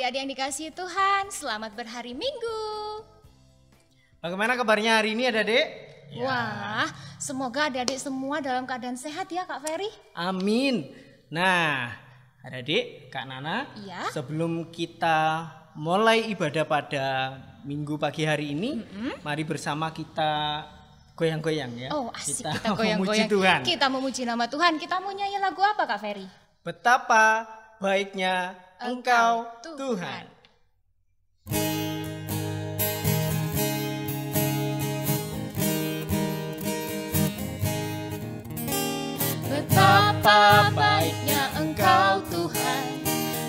adik-adik yang dikasihi Tuhan, selamat berhari Minggu. Bagaimana kabarnya hari ini adik-adik? Wah, semoga adik-adik semua dalam keadaan sehat ya Kak Ferry. Amin. Nah, adik-adik, Kak Nana, Iya. sebelum kita mulai ibadah pada Minggu pagi hari ini, mari bersama kita goyang-goyang ya. Oh asik, Kita kita goyang-goyang, memuji Tuhan. kita memuji nama Tuhan. Kita mau nyanyi lagu apa Kak Ferry? Betapa baiknya Engkau Tuhan. Betapa baiknya Engkau Tuhan,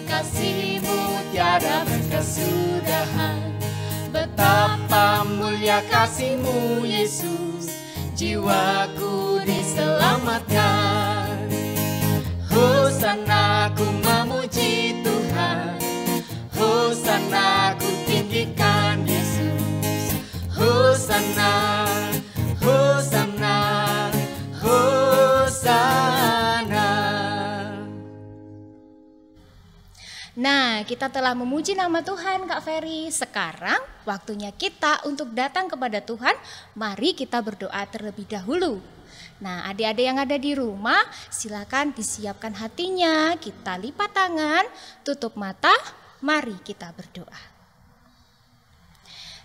kasih-Mu tiada berkesudahan. Betapa mulia kasih-Mu Yesus, jiwaku diselamatkan. Hosana ku memuji Tuhan, Hosana ku tinggikan Yesus. Hosana, Hosana, Hosana. Nah, kita telah memuji nama Tuhan Kak Ferry. Sekarang waktunya kita untuk datang kepada Tuhan. Mari kita berdoa terlebih dahulu. Nah, adik-adik yang ada di rumah, silakan disiapkan hatinya. Kita lipat tangan, tutup mata, mari kita berdoa.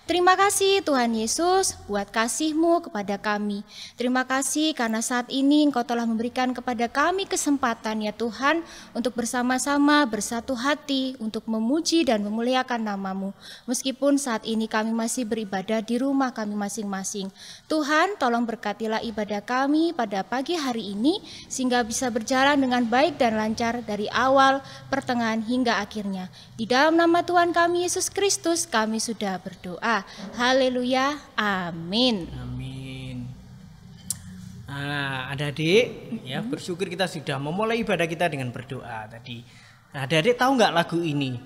Terima kasih Tuhan Yesus buat kasih-Mu kepada kami. Terima kasih karena saat ini Engkau telah memberikan kepada kami kesempatan ya Tuhan untuk bersama-sama bersatu hati untuk memuji dan memuliakan nama-Mu. Meskipun saat ini kami masih beribadah di rumah kami masing-masing. Tuhan tolong berkatilah ibadah kami pada pagi hari ini sehingga bisa berjalan dengan baik dan lancar dari awal, pertengahan hingga akhirnya. Di dalam nama Tuhan kami Yesus Kristus kami sudah berdoa. Haleluya, amin. Amin. Nah, adik-adik, ya bersyukur kita sudah memulai ibadah kita dengan berdoa tadi. Nah, adik-adik tahu nggak lagu ini?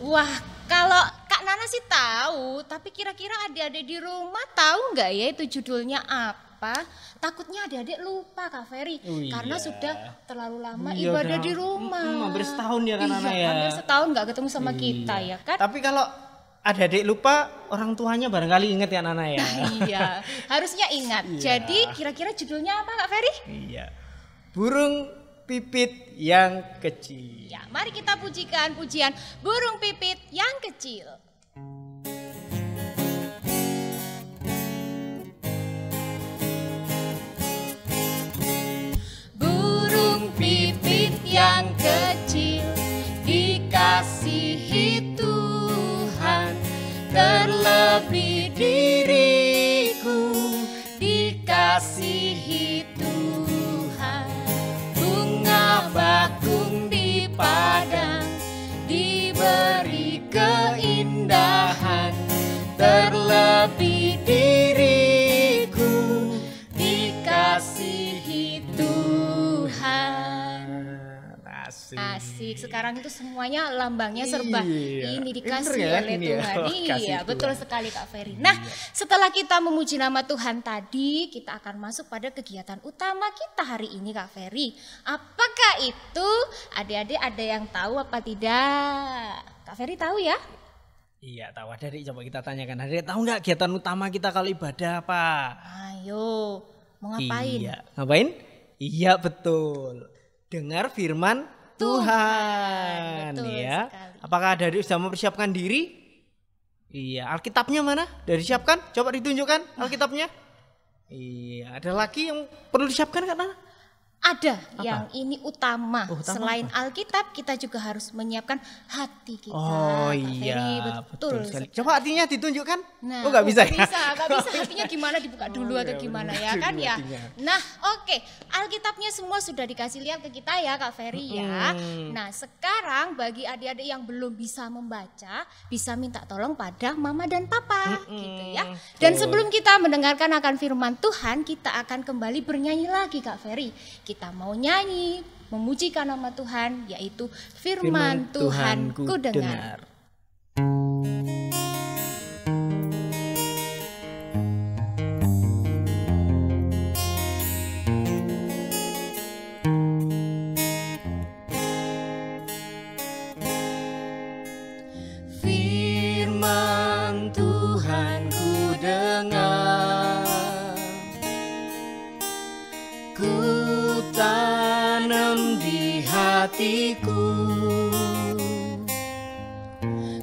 Wah, kalau Kak Nana sih tahu, tapi kira-kira adik-adik di rumah tahu nggak ya itu judulnya apa? Takutnya adik-adik lupa Kak Ferry, Oh iya. karena sudah terlalu lama Iya, ibadah udah di rumah. hampir setahun ya kan Nana ya. Hampir setahun nggak ketemu sama kita ya kan? Tapi kalau adik-adik lupa, orang tuanya barangkali ingat ya Nana ya. Iya, harusnya ingat. Iya. Jadi kira-kira judulnya apa Kak Ferry? Iya. Burung pipit yang kecil. Ya, mari kita pujikan pujian burung pipit yang kecil. Burung pipit yang kecil dikasihi Tuhan, terlebih diriku dikasihi Tuhan. Bunga bakung di padang diberi keindahan, terlebih diriku dikasihi Tuhan. Asik, sekarang itu semuanya lambangnya serba Iya. ini dikasih Bener ya, oleh ini ya. Tuhan. Oh, kasih Iya, betul Tuhan. sekali Kak Ferry. Nah, setelah kita memuji nama Tuhan tadi, kita akan masuk pada kegiatan utama kita hari ini Kak Ferry. Apakah itu? Adik-adik ada yang tahu apa tidak? Kak Ferry tahu ya? Iya tahu adik, coba kita tanyakan adik, tahu nggak kegiatan utama kita kalau ibadah apa? Ayo, mau ngapain? Iya, ngapain? Iya betul. Dengar firman Tuhan, betul ya. sekali. Apakah adik sudah mempersiapkan diri? Iya, Alkitabnya mana? Sudah disiapkan? Coba ditunjukkan Alkitabnya. Iya, ada lagi yang perlu disiapkan kan? Ada yang ini utama. Oh, utama Selain Alkitab, kita juga harus menyiapkan hati kita. Oh Kak iya, Ferry, betul sekali. sekali. Coba artinya ditunjukkan. Nah, Oh nggak bisa ya? Nggak bisa. Hatinya gimana dibuka dulu atau ya, gimana benar. ya kan Dulu ya. hatinya. Nah, oke. Alkitabnya semua sudah dikasih lihat ke kita ya Kak Ferry ya. Nah, sekarang bagi adik-adik yang belum bisa membaca, bisa minta tolong pada mama dan papa gitu ya. Dan Betul. sebelum kita mendengarkan akan firman Tuhan, kita akan kembali bernyanyi lagi Kak Ferry. Kita mau nyanyi memujikan nama Tuhan, yaitu firman Tuhan ku dengar. hatiku.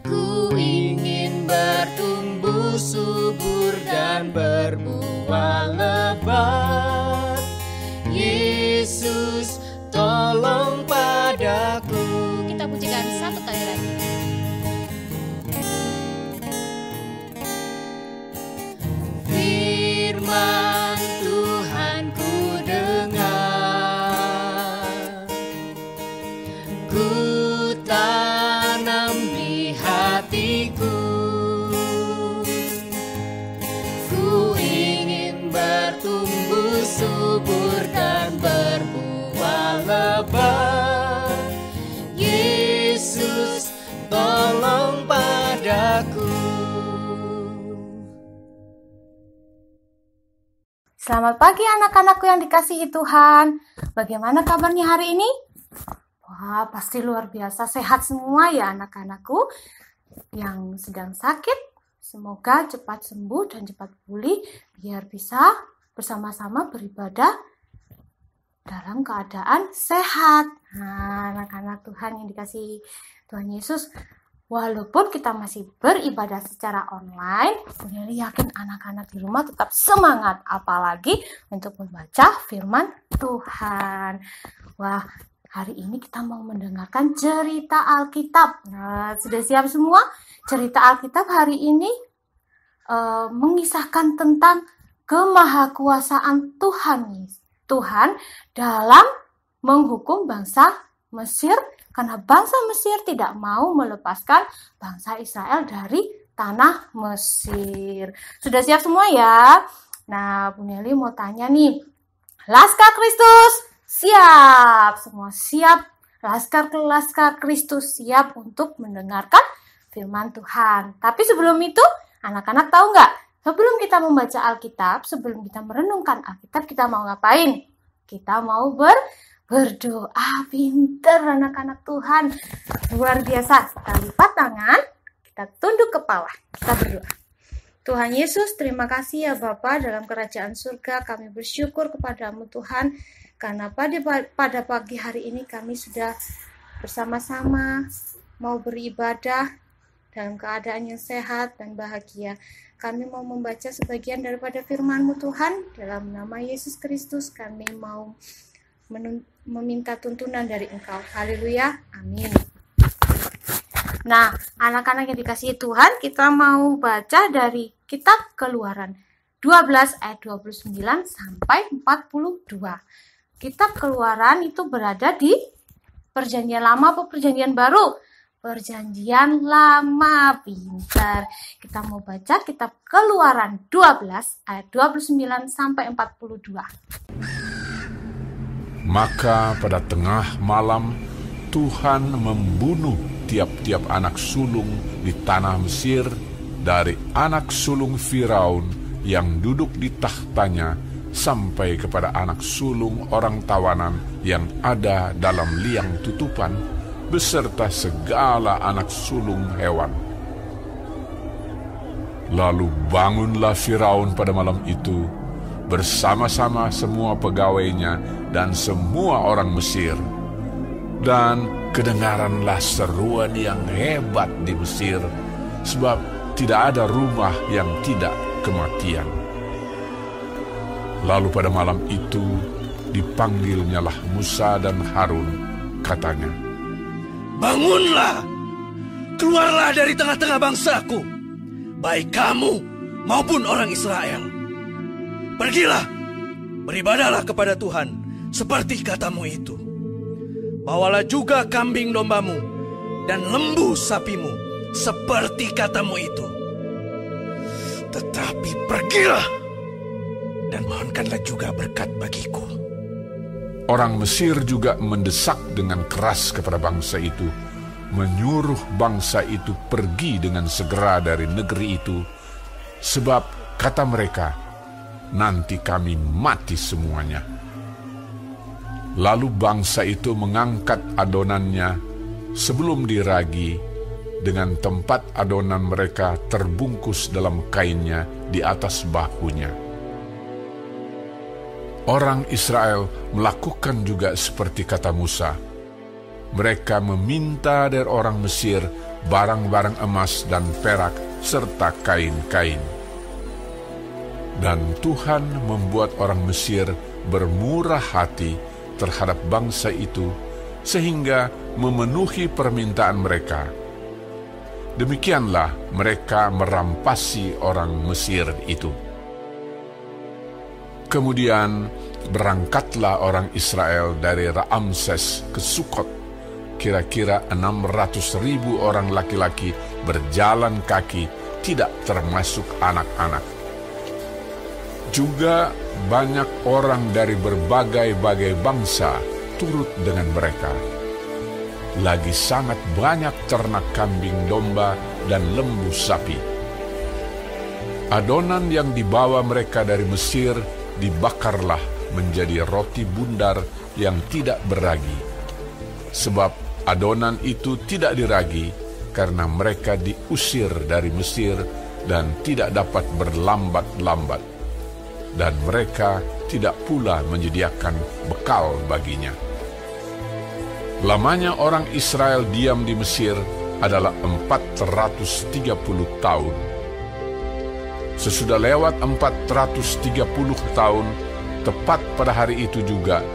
Ku ingin bertumbuh subur dan berbuah lebat. Yesus, tolong padaku. Kita pujikan satu kali lagi. Firman Tuhan ku dengar, ku tanam di hatiku. Ku ingin bertumbuh subur dan berbuah lebat. Yesus, tolong padaku. Selamat pagi anak-anakku yang dikasihi Tuhan. Bagaimana kabarnya hari ini? Wah, pasti luar biasa sehat semua ya anak-anakku. Yang sedang sakit, semoga cepat sembuh dan cepat pulih biar bisa bersama-sama beribadah dalam keadaan sehat. Nah, anak-anak Tuhan yang dikasihi Tuhan Yesus, walaupun kita masih beribadah secara online, Bunda Eli yakin anak-anak di rumah tetap semangat, apalagi untuk membaca firman Tuhan. Wah, hari ini kita mau mendengarkan cerita Alkitab. Nah, sudah siap semua? Cerita Alkitab hari ini mengisahkan tentang kemahakuasaan Tuhan dalam menghukum bangsa Mesir, karena bangsa Mesir tidak mau melepaskan bangsa Israel dari tanah Mesir. Sudah siap semua ya? Nah, Bu Nelly mau tanya nih, Laskar Kristus siap? Semua siap? Laskar Kristus siap untuk mendengarkan firman Tuhan. Tapi sebelum itu, anak-anak tahu nggak? Sebelum kita membaca Alkitab, sebelum kita merenungkan Alkitab, kita mau ngapain? Kita mau berdoa. Pinter anak-anak Tuhan, luar biasa. Kita lipat tangan, kita tunduk kepala, kita berdoa. Tuhan Yesus, terima kasih ya Bapa, dalam kerajaan surga kami bersyukur kepadamu Tuhan, karena pada pagi hari ini kami sudah bersama-sama mau beribadah dalam keadaan yang sehat dan bahagia. Kami mau membaca sebagian daripada firman-Mu Tuhan, dalam nama Yesus Kristus kami mau meminta tuntunan dari Engkau. Haleluya, amin. Nah, anak-anak yang dikasihi Tuhan, kita mau baca dari kitab Keluaran 12 ayat 29 sampai 42. Kitab Keluaran itu berada di Perjanjian Lama atau Perjanjian Baru? Perjanjian Lama, pintar. Kita mau baca kitab Keluaran 12 ayat 29 sampai 42. Maka pada tengah malam Tuhan membunuh tiap-tiap anak sulung di tanah Mesir, dari anak sulung Firaun yang duduk di tahtanya sampai kepada anak sulung orang tawanan yang ada dalam liang tutupan, beserta segala anak sulung hewan. Lalu bangunlah Firaun pada malam itu bersama-sama semua pegawainya dan semua orang Mesir. Dan kedengaranlah seruan yang hebat di Mesir, sebab tidak ada rumah yang tidak kematian. Lalu pada malam itu dipanggilnyalah Musa dan Harun, katanya, "Bangunlah, keluarlah dari tengah-tengah bangsaku, baik kamu maupun orang Israel. Pergilah, beribadahlah kepada Tuhan seperti katamu itu. Bawalah juga kambing dombamu dan lembu sapimu seperti katamu itu. Tetapi pergilah dan mohonkanlah juga berkat bagiku." Orang Mesir juga mendesak dengan keras kepada bangsa itu, menyuruh bangsa itu pergi dengan segera dari negeri itu, sebab kata mereka, "Nanti kami mati semuanya." Lalu bangsa itu mengangkat adonannya sebelum diragi, dengan tempat adonan mereka terbungkus dalam kainnya di atas bahunya. Orang Israel melakukan juga seperti kata Musa. mereka meminta dari orang Mesir barang-barang emas dan perak serta kain-kain. Dan Tuhan membuat orang Mesir bermurah hati terhadap bangsa itu, sehingga memenuhi permintaan mereka. Demikianlah mereka merampasi orang Mesir itu. Kemudian berangkatlah orang Israel dari Ramses ke Sukot. Kira-kira 600.000 orang laki-laki berjalan kaki, tidak termasuk anak-anak. Juga banyak orang dari berbagai-bagai bangsa turut dengan mereka. Lagi sangat banyak ternak kambing domba dan lembu sapi. Adonan yang dibawa mereka dari Mesir dibakarlah menjadi roti bundar yang tidak beragi. Sebab adonan itu tidak diragi karena mereka diusir dari Mesir dan tidak dapat berlambat-lambat. Dan mereka tidak pula menyediakan bekal baginya. Lamanya orang Israel diam di Mesir adalah 430 tahun. Sesudah lewat 430 tahun, tepat pada hari itu juga,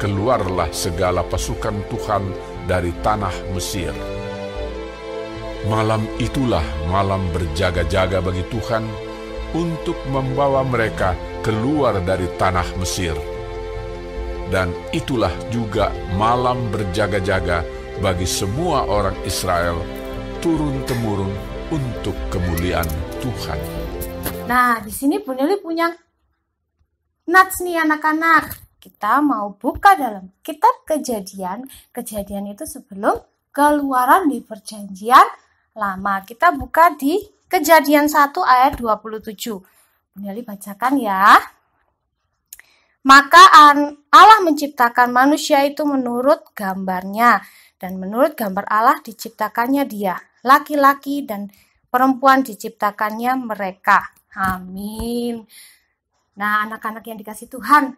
keluarlah segala pasukan Tuhan dari tanah Mesir. Malam itulah malam berjaga-jaga bagi Tuhan untuk membawa mereka keluar dari tanah Mesir. Dan itulah juga malam berjaga-jaga bagi semua orang Israel turun-temurun untuk kemuliaan Tuhan. Nah, di sini Bu Neli punya nats nih anak-anak. Kita mau buka dalam kitab Kejadian. Kejadian itu sebelum Keluaran di Perjanjian Lama. Kita buka di Kejadian 1 ayat 27. Bu Neli bacakan ya. Maka Allah menciptakan manusia itu menurut gambarnya. Dan menurut gambar Allah diciptakannya dia. Laki-laki dan perempuan diciptakannya mereka. Amin. Nah, anak-anak yang dikasih Tuhan,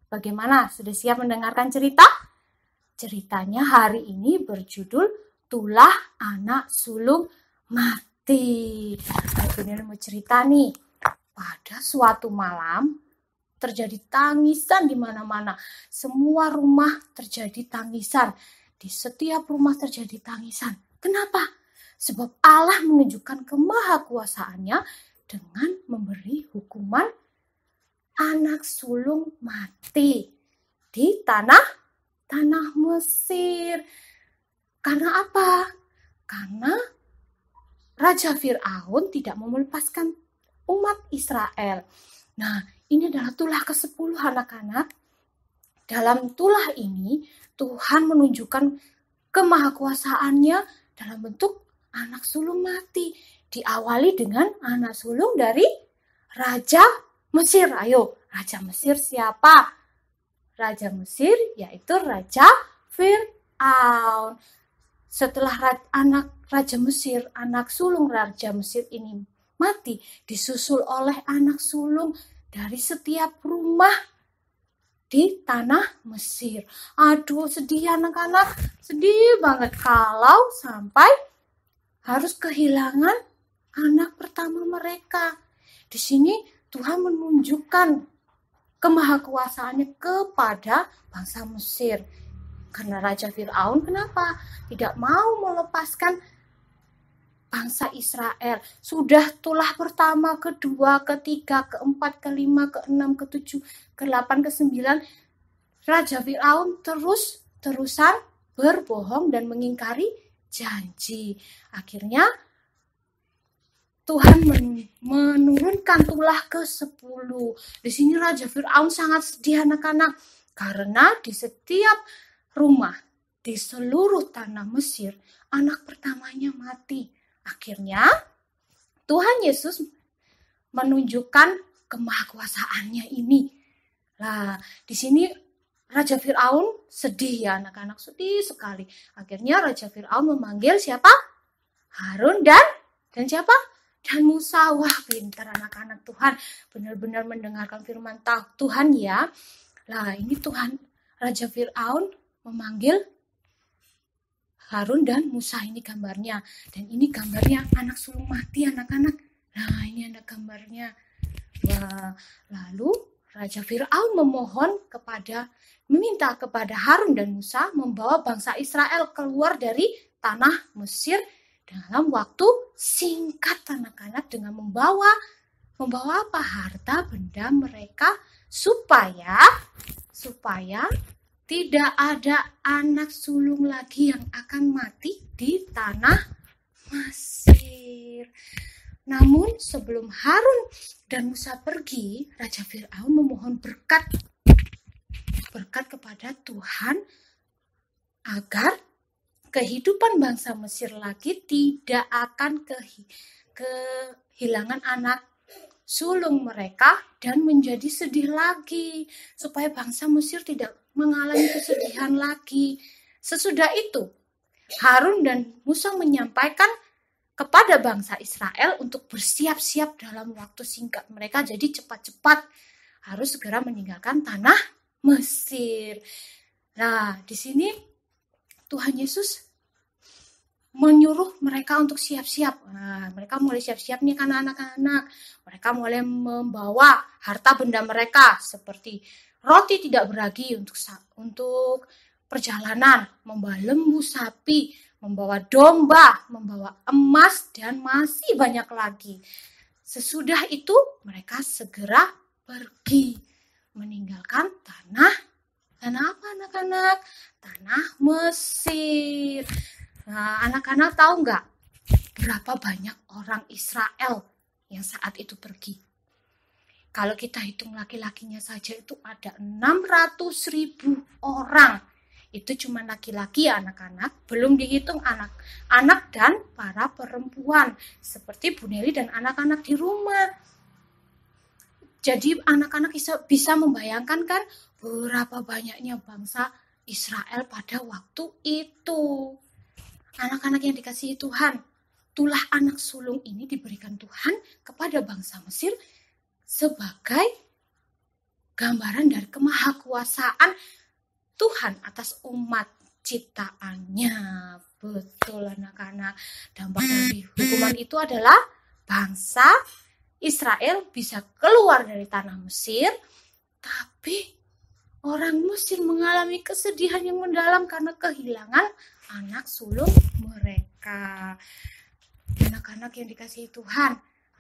bagaimana? Sudah siap mendengarkan cerita? Ceritanya hari ini berjudul Tulah Anak Sulung Mati. Bu Neli mau cerita nih. Pada suatu malam terjadi tangisan di mana-mana. Semua rumah terjadi tangisan. Di setiap rumah terjadi tangisan. Kenapa? Sebab Allah menunjukkan kemahakuasaannya dengan memberi hukuman anak sulung mati di tanah Mesir. Karena apa? Karena Raja Fir'aun tidak mau melepaskan umat Israel. Nah, ini adalah tulah ke-10 anak-anak. Dalam tulah ini, Tuhan menunjukkan kemahakuasaannya dalam bentuk anak sulung mati. Diawali dengan anak sulung dari Raja Mesir. Ayo, Raja Mesir siapa? Raja Mesir yaitu Raja Fir'aun. Setelah Raja Mesir, anak sulung Raja Mesir ini mati, disusul oleh anak sulung dari setiap rumah di tanah Mesir. Aduh, sedih anak-anak, sedih banget kalau sampai harus kehilangan anak pertama mereka. Di sini Tuhan menunjukkan kemahakuasaannya kepada bangsa Mesir. Karena Raja Fir'aun kenapa? Tidak mau melepaskan bangsa Israel. Sudah tulah pertama, kedua, ketiga, keempat, kelima, keenam, ketujuh, ke-8, ke-9. Raja Fir'aun terus-terusan berbohong dan mengingkari janji. Akhirnya Tuhan menurunkan tulah ke-10. Di sini Raja Fir'aun sangat sedih anak-anak. Karena di setiap rumah, di seluruh tanah Mesir, anak pertamanya mati. Akhirnya Tuhan Yesus menunjukkan kemahakuasaannya ini. Nah, di sini Raja Fir'aun sedih ya anak-anak, sedih sekali. Akhirnya Raja Fir'aun memanggil siapa? Harun dan siapa? Dan Musa. Wah, pintar anak-anak Tuhan. Benar-benar mendengarkan firman Tuhan ya. Nah, ini Tuhan Raja Fir'aun memanggil Harun dan Musa ini gambarnya. Dan ini gambarnya anak sulung mati anak-anak. Nah ini ada gambarnya. Wah, lalu Raja Fir'aun meminta kepada Harun dan Musa membawa bangsa Israel keluar dari tanah Mesir dalam waktu singkat anak-anak, dengan membawa apa? Harta benda mereka supaya tidak ada anak sulung lagi yang akan mati di tanah Mesir. Namun sebelum Harun dan Musa pergi, Raja Fir'aun memohon berkat kepada Tuhan agar kehidupan bangsa Mesir lagi tidak akan kehilangan anak sulung mereka dan menjadi sedih lagi, supaya bangsa Mesir tidak mengalami kesedihan lagi. Sesudah itu, Harun dan Musa menyampaikan kepada bangsa Israel untuk bersiap-siap dalam waktu singkat. Mereka jadi cepat-cepat harus segera meninggalkan tanah Mesir. Nah, di sini Tuhan Yesus menyuruh mereka untuk siap-siap. Nah, mereka mulai siap-siap nih kan anak-anak. Mereka mulai membawa harta benda mereka seperti roti tidak beragi untuk perjalanan, membawa lembu sapi, membawa domba, membawa emas, dan masih banyak lagi. Sesudah itu mereka segera pergi meninggalkan tanah apa anak-anak? Tanah Mesir. Nah, anak-anak tahu nggak berapa banyak orang Israel yang saat itu pergi? Kalau kita hitung laki-lakinya saja itu ada 600.000 orang. Itu cuma laki-laki ya anak-anak, belum dihitung anak-anak dan para perempuan seperti Bu Nelly dan anak-anak di rumah. Jadi anak-anak bisa membayangkan kan berapa banyaknya bangsa Israel pada waktu itu. Anak-anak yang dikasihi Tuhan, tulah anak sulung ini diberikan Tuhan kepada bangsa Mesir sebagai gambaran dari kemahakuasaan Tuhan atas umat ciptaannya. Betul anak-anak. Dampak dari hukuman itu adalah bangsa Israel bisa keluar dari tanah Mesir, tapi orang Mesir mengalami kesedihan yang mendalam karena kehilangan anak sulung mereka. Anak-anak yang dikasihi Tuhan,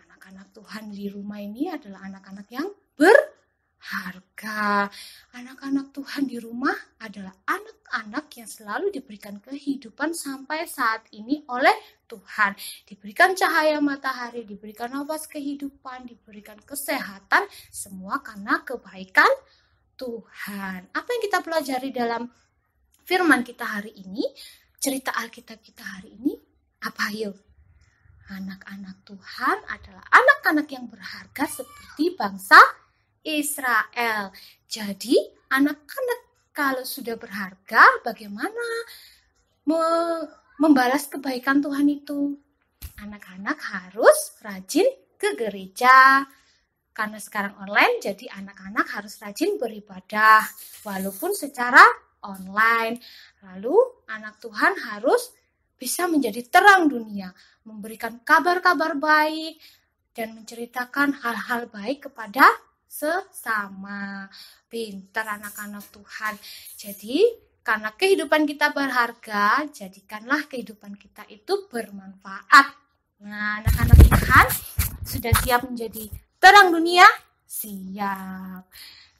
anak-anak Tuhan di rumah ini adalah anak-anak yang berharga. Anak-anak Tuhan di rumah adalah anak-anak yang selalu diberikan kehidupan sampai saat ini oleh Tuhan. Diberikan cahaya matahari, diberikan nafas kehidupan, diberikan kesehatan, semua karena kebaikan Tuhan. Apa yang kita pelajari dalam firman kita hari ini, cerita Alkitab kita hari ini, apa yuk? Anak-anak Tuhan adalah anak-anak yang berharga seperti bangsa Israel. Jadi anak-anak kalau sudah berharga, bagaimana membalas kebaikan Tuhan itu? Anak-anak harus rajin ke gereja. Karena sekarang online, jadi anak-anak harus rajin beribadah, walaupun secara online. Lalu anak Tuhan harus bisa menjadi terang dunia, memberikan kabar-kabar baik, dan menceritakan hal-hal baik kepada sesama. Pintar anak-anak Tuhan. Jadi, karena kehidupan kita berharga, jadikanlah kehidupan kita itu bermanfaat. Nah, anak-anak Tuhan sudah siap menjadi terang dunia? Siap.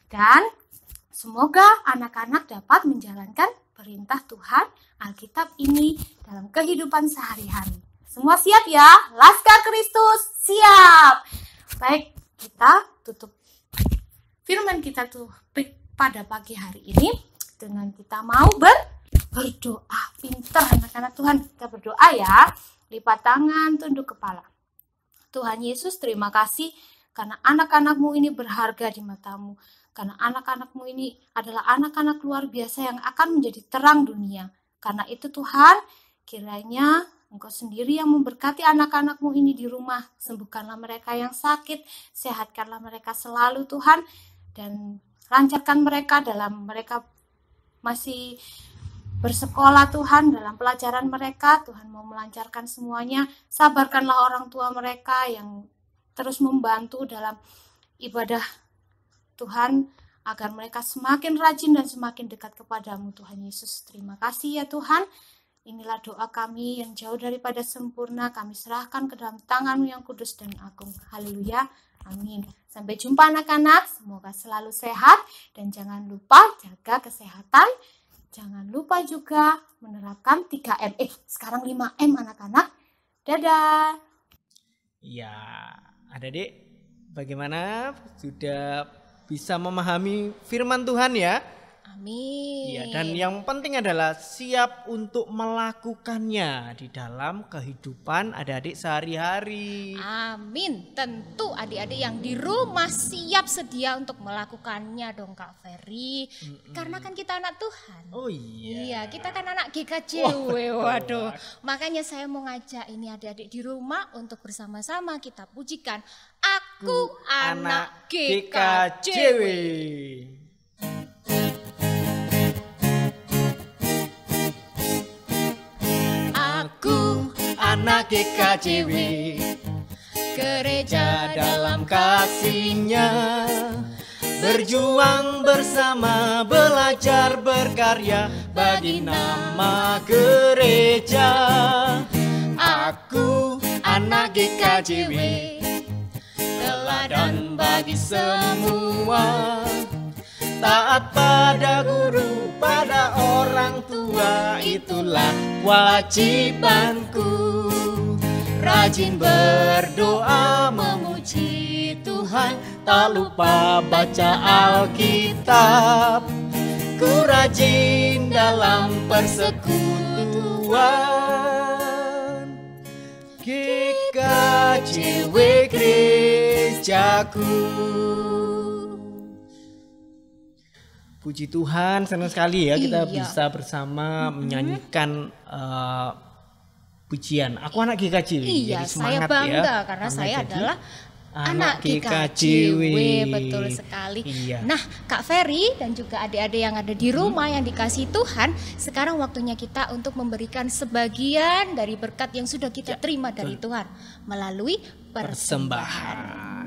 Dan semoga anak-anak dapat menjalankan perintah Tuhan Alkitab ini dalam kehidupan sehari-hari. Semua siap ya? Laskar Kristus siap. Baik, kita tutup firman kita tuh pada pagi hari ini dengan kita mau berdoa. Pintar anak-anak Tuhan, kita berdoa ya. Lipat tangan, tunduk kepala. Tuhan Yesus, terima kasih karena anak-anak-Mu ini berharga di mata-Mu. Karena anak-anak-Mu ini adalah anak-anak luar biasa yang akan menjadi terang dunia. Karena itu Tuhan, kiranya Engkau sendiri yang memberkati anak-anak-Mu ini di rumah. Sembuhkanlah mereka yang sakit, sehatkanlah mereka selalu Tuhan. Dan lancarkan mereka dalam mereka masih bersekolah Tuhan, dalam pelajaran mereka, Tuhan mau melancarkan semuanya. Sabarkanlah orang tua mereka yang terus membantu dalam ibadah Tuhan, agar mereka semakin rajin dan semakin dekat kepadamu Tuhan Yesus. Terima kasih ya Tuhan. Inilah doa kami yang jauh daripada sempurna, kami serahkan ke dalam tangan-Mu yang kudus dan agung. Haleluya, amin. Sampai jumpa anak-anak, semoga selalu sehat dan jangan lupa jaga kesehatan. Jangan lupa juga menerapkan 3M. Sekarang 5M anak-anak. Dadah. Ya, adik-adik, bagaimana? Sudah bisa memahami firman Tuhan ya? Amin. Ya, dan yang penting adalah siap untuk melakukannya di dalam kehidupan adik-adik sehari-hari. Amin. Tentu adik-adik yang di rumah siap sedia untuk melakukannya dong Kak Ferry. Karena kan kita anak Tuhan. Oh iya. Iya, kita kan anak GKJW. Waduh. Makanya saya mau ngajak ini adik-adik di rumah untuk bersama-sama kita pujikan Aku Anak GKJW. Aku anak GKJW, gereja dalam kasih-Nya, berjuang bersama, belajar berkarya bagi nama gereja. Aku anak GKJW, teladan bagi semua, taat pada guru, pada orang tua, itulah kewajibanku. Rajin berdoa memuji Tuhan, tak lupa baca Alkitab. Ku rajin dalam persekutuan, GKJW gerejaku. Puji Tuhan, senang sekali ya kita bisa bersama menyanyikan pujian. Aku anak GKJW. Iya, jadi semangat saya bangga ya, karena bangga saya jadi adalah anak GKJW. Betul sekali. Iya. Nah, Kak Ferry dan juga adik-adik yang ada di rumah yang dikasihi Tuhan, sekarang waktunya kita untuk memberikan sebagian dari berkat yang sudah kita terima dari Tuhan melalui persembahan.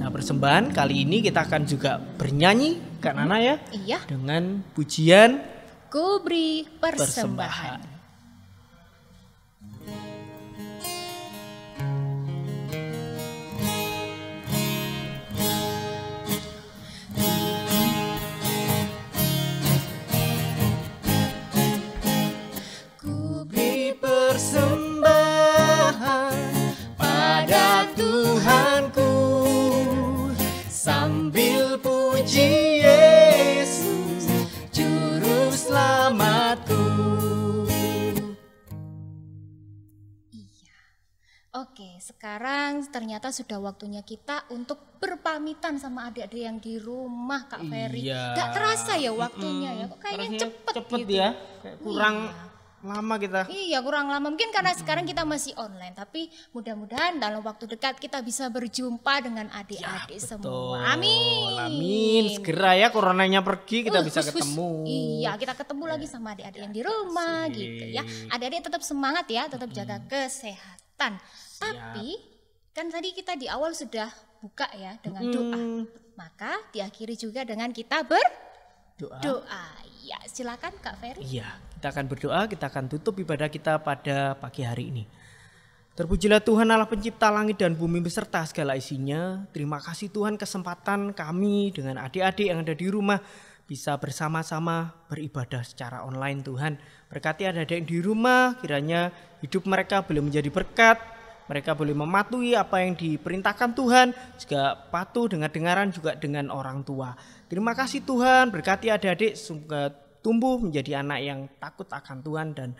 Nah, persembahan kali ini kita akan juga bernyanyi Kak Nana ya. Iya. Dengan pujian Ku beri persembahan. Ku beri persembahan pada Tuhanku, sambil puji Yesus juru selamatku. Oke, sekarang ternyata sudah waktunya kita untuk berpamitan sama adik-adik yang di rumah Kak Ferry. Iya. Gak terasa ya waktunya ya, kok kayaknya Rasanya cepet gitu. ya, kayak kurang lama kita. Iya, kurang lama. Mungkin karena sekarang kita masih online, tapi mudah-mudahan dalam waktu dekat kita bisa berjumpa dengan adik-adik semua. Amin. Amin. Segera ya coronanya pergi, kita bisa ketemu. Iya, kita ketemu lagi sama adik-adik yang di rumah gitu ya. Adik-adik tetap semangat ya, tetap jaga kesehatan. Tapi kan tadi kita di awal sudah buka ya dengan doa. Maka diakhiri juga dengan kita berdoa. Ya, silakan Kak Ferry. Iya, kita akan berdoa, kita akan tutup ibadah kita pada pagi hari ini. Terpujilah Tuhan Allah pencipta langit dan bumi beserta segala isinya. Terima kasih Tuhan kesempatan kami dengan adik-adik yang ada di rumah bisa bersama-sama beribadah secara online Tuhan. Berkati adik-adik yang di rumah, kiranya hidup mereka boleh menjadi berkat. Mereka boleh mematuhi apa yang diperintahkan Tuhan, juga patuh dengar-dengaran juga dengan orang tua. Terima kasih Tuhan, berkati adik-adik semoga tumbuh menjadi anak yang takut akan Tuhan dan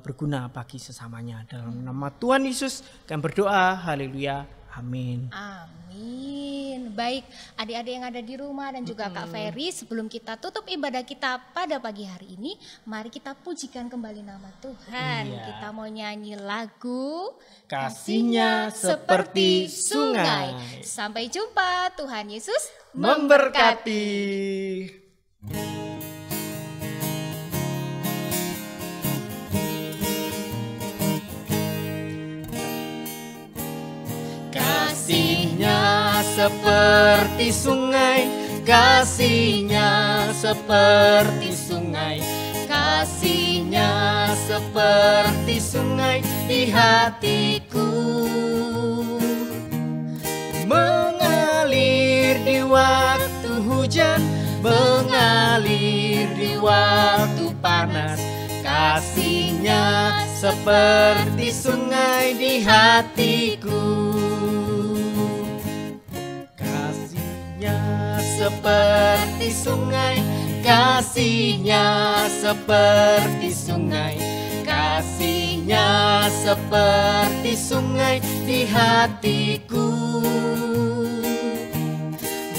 berguna bagi sesamanya. Dalam nama Tuhan Yesus kami berdoa, haleluya, amin. Amin. Baik, adik-adik yang ada di rumah dan juga Kak Ferry, sebelum kita tutup ibadah kita pada pagi hari ini, mari kita pujikan kembali nama Tuhan. Iya. Kita mau nyanyi lagu Kasih-Nya seperti sungai. Sampai jumpa, Tuhan Yesus Memberkati. Kasihnya seperti sungai, kasihnya seperti sungai, kasihnya seperti sungai di hatiku. Mengalir di waktu hujan, mengalir di waktu panas, kasihnya seperti sungai di hatiku. Kasihnya seperti sungai, kasihnya seperti sungai, kasihnya seperti sungai di hatiku.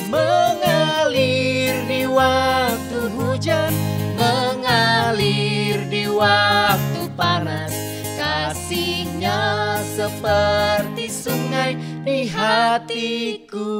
Mengalir di waktu hujan, mengalir di waktu panas, kasihnya seperti sungai di hatiku.